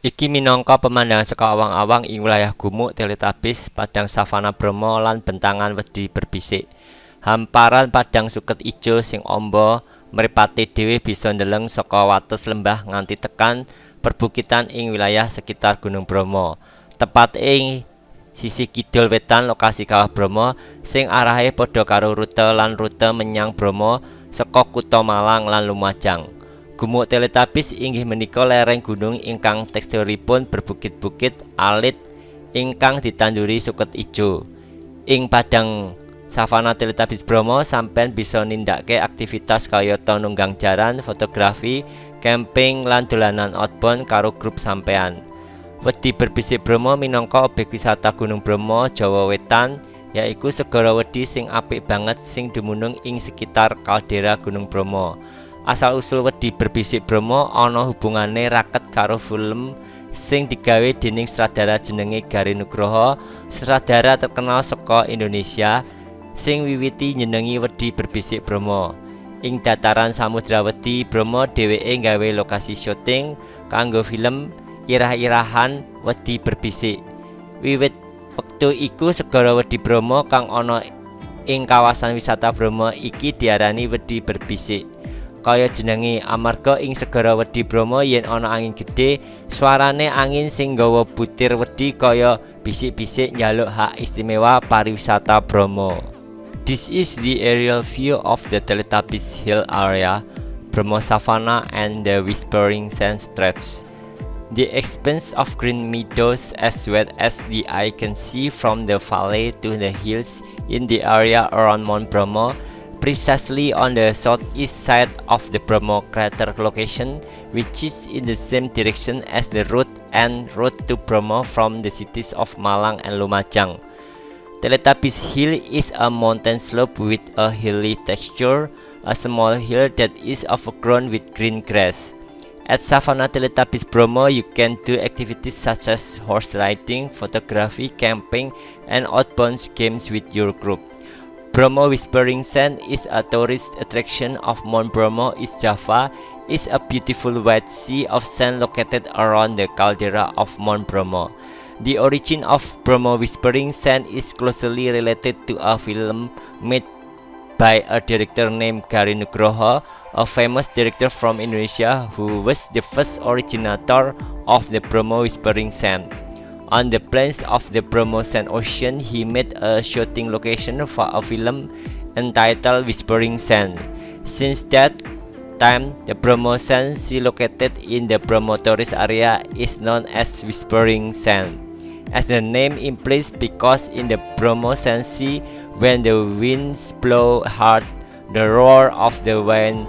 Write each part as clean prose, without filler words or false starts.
Iki minangka pemandangan saka awang-awang ing wilayah gumuk Teletubbies, padang savana Bromo lan bentangan wedi berbisik. Hamparan padang suket ijo sing amba mripate dhewe bisa ndeleng saka wates lembah nganti tekan perbukitan ing wilayah sekitar Gunung Bromo. Tepat ing sisi kidul wetan lokasi Kawah Bromo sing arahe padha karo rute menyang Bromo saka Kutha Malang lan Lumajang. Gumuk Teletubbies inggih menika lereng gunung ingkang teksturipun berbukit-bukit alit ingkang ditanduri suket ijo. Ing padang savana Teletubbies Bromo sampeyan bisa nindakake aktivitas kayata nunggang jaran, fotografi, camping lan dolanan outbound karo grup sampeyan. Wedi berbisik Bromo minangka objek wisata Gunung Bromo Jawa Wetan, yaiku segara wedi sing apik banget sing dumunung ing sekitar kaldera Gunung Bromo. Asal usul wedi berbisik Bromo ana hubungane raket karo film sing digawe dening sutradara jenenge Gary Nugroho, sutradara terkenal saka Indonesia sing wiwiti nyenengi wedi berbisik Bromo. Ing dataran Samudra Wedi Bromo dheweke gawe lokasi syuting kanggo film irah-irahan wedi berbisik. Wiwit wektu iku segara wedi Bromo kang ana ing kawasan wisata Bromo iki diarani wedi berbisik. Kaya jenenge amarga ing segara wedi Bromo yen ana angin gedhe, suarane angin sing nggawa butir wedi kaya bisik-bisik njaluk hak istimewa pariwisata Bromo. This is the aerial view of the Teletubbies Hill area, Bromo Savannah and the Whispering Sand Stretch. The expanse of green meadows as well as the eye can see from the valley to the hills in the area around Mount Bromo, precisely on the southeast side of the Bromo crater location, which is in the same direction as the route to Bromo from the cities of Malang and Lumajang. Teletubbies Hill is a mountain slope with a hilly texture, a small hill that is overgrown with green grass. At Savana Teletubbies Bromo, you can do activities such as horse riding, photography, camping, and outbound games with your group. Bromo Whispering Sand is a tourist attraction of Mount Bromo, East Java. Is a beautiful white sea of sand located around the caldera of Mount Bromo. The origin of Bromo Whispering Sand is closely related to a film made by a director named Gary Nugroho, a famous director from Indonesia who was the first originator of the Bromo Whispering Sand. On the plains of the Bromo Sand Ocean, he made a shooting location for a film entitled Whispering Sand. Since that time, the Bromo Sand Sea located in the Bromo tourist area is known as Whispering Sand, as the name implies, because in the Bromo Sand Sea, when the winds blow hard, the roar of the wind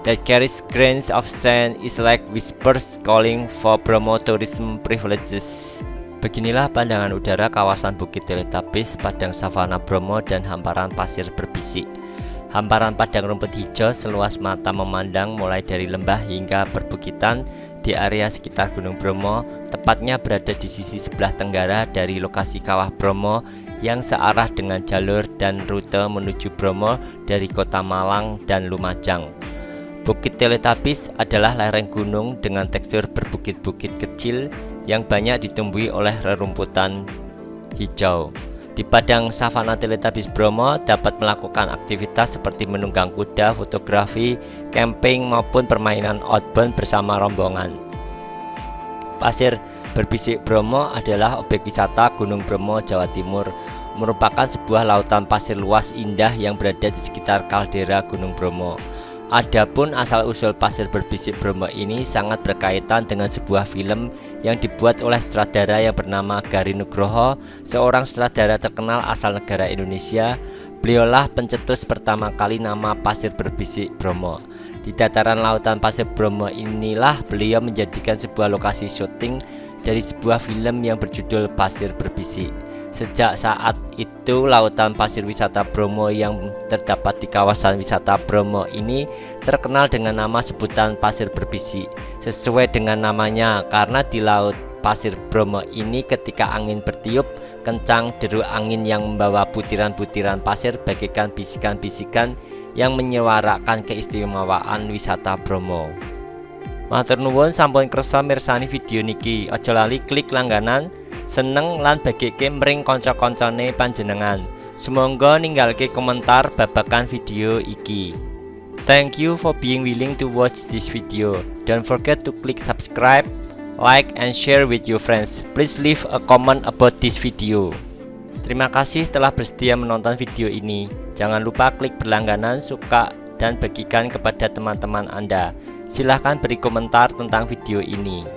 that carries grains of sand is like whispers calling for Bromo tourism privileges. Beginilah pandangan udara kawasan Bukit Teletubbies, padang savana Bromo, dan hamparan pasir berbisik. Hamparan padang rumput hijau seluas mata memandang mulai dari lembah hingga perbukitan di area sekitar Gunung Bromo, tepatnya berada di sisi sebelah tenggara dari lokasi Kawah Bromo yang searah dengan jalur dan rute menuju Bromo dari kota Malang dan Lumajang. Bukit Teletubbies adalah lereng gunung dengan tekstur berbukit-bukit kecil yang banyak ditumbuhi oleh rerumputan hijau. Di padang savana Teletubbies Bromo dapat melakukan aktivitas seperti menunggang kuda, fotografi, camping maupun permainan outbound bersama rombongan. Pasir berbisik Bromo adalah objek wisata Gunung Bromo, Jawa Timur, merupakan sebuah lautan pasir luas indah yang berada di sekitar kaldera Gunung Bromo. Adapun asal-usul pasir berbisik Bromo ini sangat berkaitan dengan sebuah film yang dibuat oleh sutradara yang bernama Gary Nugroho, seorang sutradara terkenal asal negara Indonesia. Beliaulah pencetus pertama kali nama pasir berbisik Bromo. Di dataran lautan pasir Bromo inilah beliau menjadikan sebuah lokasi syuting dari sebuah film yang berjudul Pasir Berbisik. Sejak saat itu, lautan pasir wisata Bromo yang terdapat di kawasan wisata Bromo ini terkenal dengan nama sebutan Pasir Berbisik. Sesuai dengan namanya, karena di laut pasir Bromo ini ketika angin bertiup kencang, deru angin yang membawa butiran-butiran pasir bagaikan bisikan-bisikan yang menyuarakan keistimewaan wisata Bromo. Matur nuwun sampun kersa mirsani video niki. Aja lali klik langganan, seneng lan bagike mring kanca-kancane panjenengan. Sumangga ninggalke komentar babagan video iki. Thank you for being willing to watch this video. Don't forget to click subscribe, like and share with your friends. Please leave a comment about this video. Terima kasih telah bersedia menonton video ini. Jangan lupa klik berlangganan, suka, dan bagikan kepada teman-teman Anda. Silahkan beri komentar tentang video ini.